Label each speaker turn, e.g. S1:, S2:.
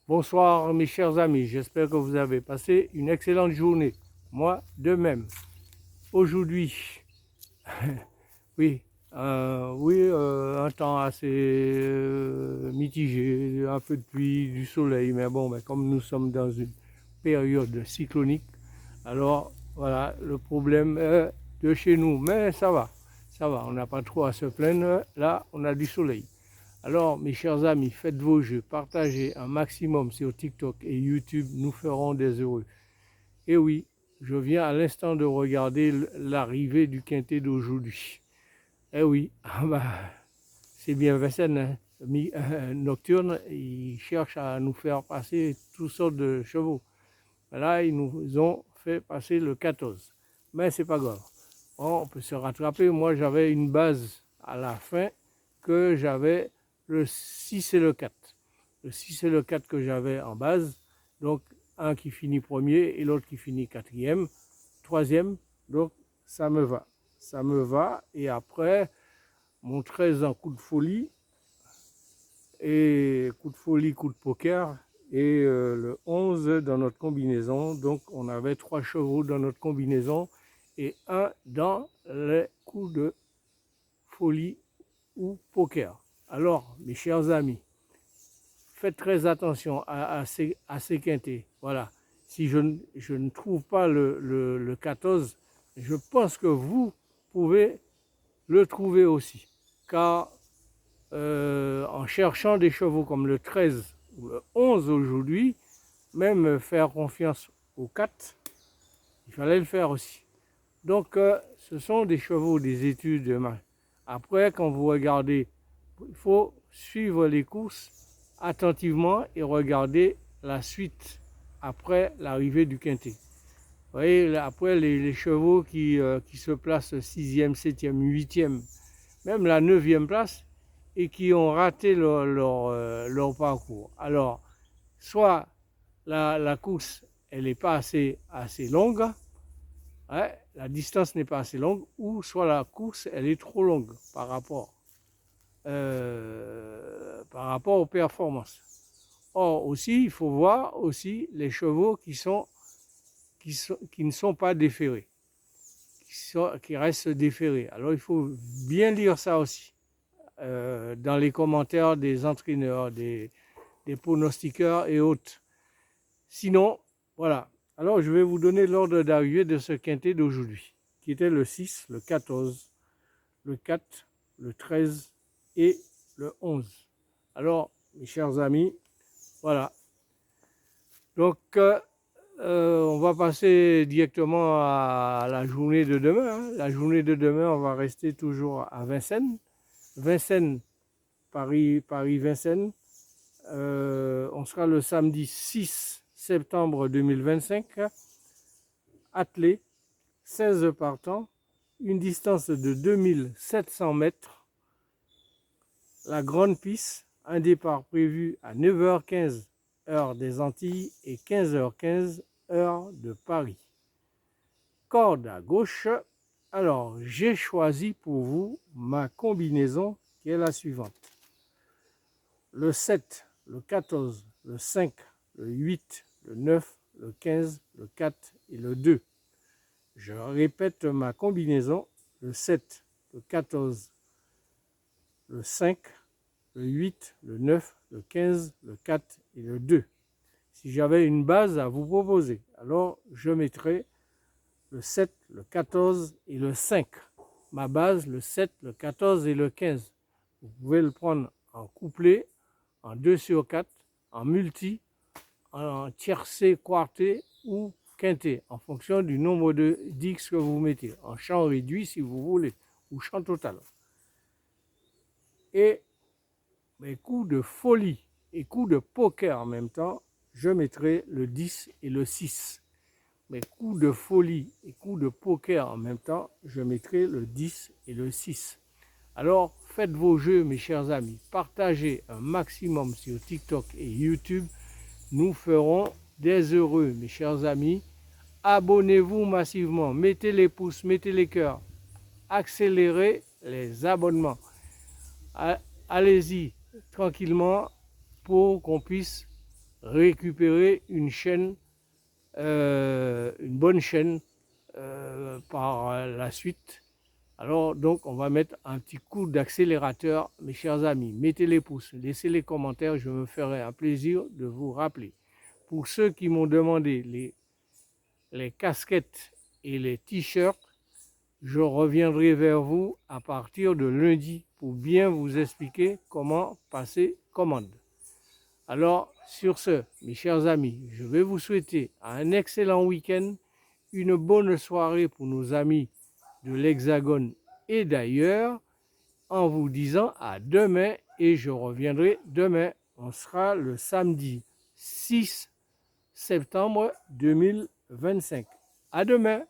S1: Bonsoir mes chers amis, j'espère que vous avez passé une excellente journée. Moi, de même. Aujourd'hui, oui, un temps assez mitigé, un peu de pluie, du soleil, mais bon, comme nous sommes dans une période cyclonique, alors voilà le problème de chez nous. Mais ça va, on n'a pas trop à se plaindre. Là, on a du soleil. Alors, mes chers amis, faites vos jeux, partagez un maximum sur TikTok et YouTube, nous ferons des heureux. Et oui, je viens à l'instant de regarder l'arrivée du quintet d'aujourd'hui. Eh oui, c'est bien Vincennes, hein, Nocturne, il cherche à nous faire passer toutes sortes de chevaux. Là, ils nous ont fait passer le 14. Mais c'est pas grave. On peut se rattraper. Moi, j'avais une base à la fin que j'avais le 6 et le 4. Le 6 et le 4 que j'avais en base. Donc, un qui finit premier et l'autre qui finit quatrième, troisième. Donc, ça me va. Ça me va. Et après, mon 13 en coup de folie, et coup de folie, coup de poker, et le 11 dans notre combinaison. Donc on avait 3 chevaux dans notre combinaison et un dans les coups de folie ou poker. Alors, mes chers amis, faites très attention à ces quintés. Voilà. Si je ne trouve pas le 14, je pense que vous pouvez le trouver aussi. Car en cherchant des chevaux comme le 13 ou le 11 aujourd'hui, même faire confiance au 4, il fallait le faire aussi. Donc, ce sont des chevaux, des études. Après, quand vous regardez, il faut suivre les courses attentivement et regarder la suite après l'arrivée du quintet. Vous voyez, après les chevaux qui se placent 6e, 7e, 8e, même la 9e place, et qui ont raté leur parcours. Alors, soit la course, elle n'est pas assez longue, hein, la distance n'est pas assez longue, ou soit la course, elle est trop longue par rapport aux performances. Or, aussi, il faut voir aussi les chevaux qui ne sont pas déférés, qui restent déférés. Alors, il faut bien lire ça aussi. Dans les commentaires des entraîneurs, des pronostiqueurs et autres. Sinon, voilà. Alors, je vais vous donner l'ordre d'arrivée de ce quintet d'aujourd'hui, qui était le 6, le 14, le 4, le 13 et le 11. Alors, mes chers amis, voilà. Donc, on va passer directement à la journée de demain. Hein. La journée de demain, on va rester toujours à Vincennes. Vincennes, Paris-Vincennes. On sera le samedi 6 septembre 2025. Attelé, 16 partants, une distance de 2700 mètres. La grande piste, un départ prévu à 9h15 heure des Antilles et 15h15 heure de Paris. Corde à gauche. Alors, j'ai choisi pour vous ma combinaison qui est la suivante. Le 7, le 14, le 5, le 8, le 9, le 15, le 4 et le 2. Je répète ma combinaison, le 7, le 14, le 5, le 8, le 9, le 15, le 4 et le 2. Si j'avais une base à vous proposer, alors je mettrais le 7, le 14 et le 5. Ma base, le 7, le 14 et le 15. Vous pouvez le prendre en couplet, en 2 sur 4, en multi, en tiercé, quarté ou quinté, en fonction du nombre de dix que vous mettez, en champ réduit si vous voulez, ou champ total. Et mes coups de folie et coups de poker en même temps, je mettrai le 10 et le 6. Mes coups de folie et coups de poker en même temps, je mettrai le 10 et le 6. Alors, faites vos jeux, mes chers amis. Partagez un maximum sur TikTok et YouTube. Nous ferons des heureux, mes chers amis. Abonnez-vous massivement. Mettez les pouces, mettez les cœurs. Accélérez les abonnements. Allez-y tranquillement pour qu'on puisse récupérer une chaîne, une bonne chaîne par la suite. Alors donc on va mettre un petit coup d'accélérateur, mes chers amis. Mettez les pouces, laissez les commentaires, je me ferai un plaisir de vous rappeler. Pour ceux qui m'ont demandé les casquettes et les t-shirts, je reviendrai vers vous à partir de lundi pour bien vous expliquer comment passer commande. Alors, sur ce, mes chers amis, je vais vous souhaiter un excellent week-end, une bonne soirée pour nos amis de l'Hexagone et d'ailleurs, en vous disant à demain et je reviendrai demain. On sera le samedi 6 septembre 2025. À demain!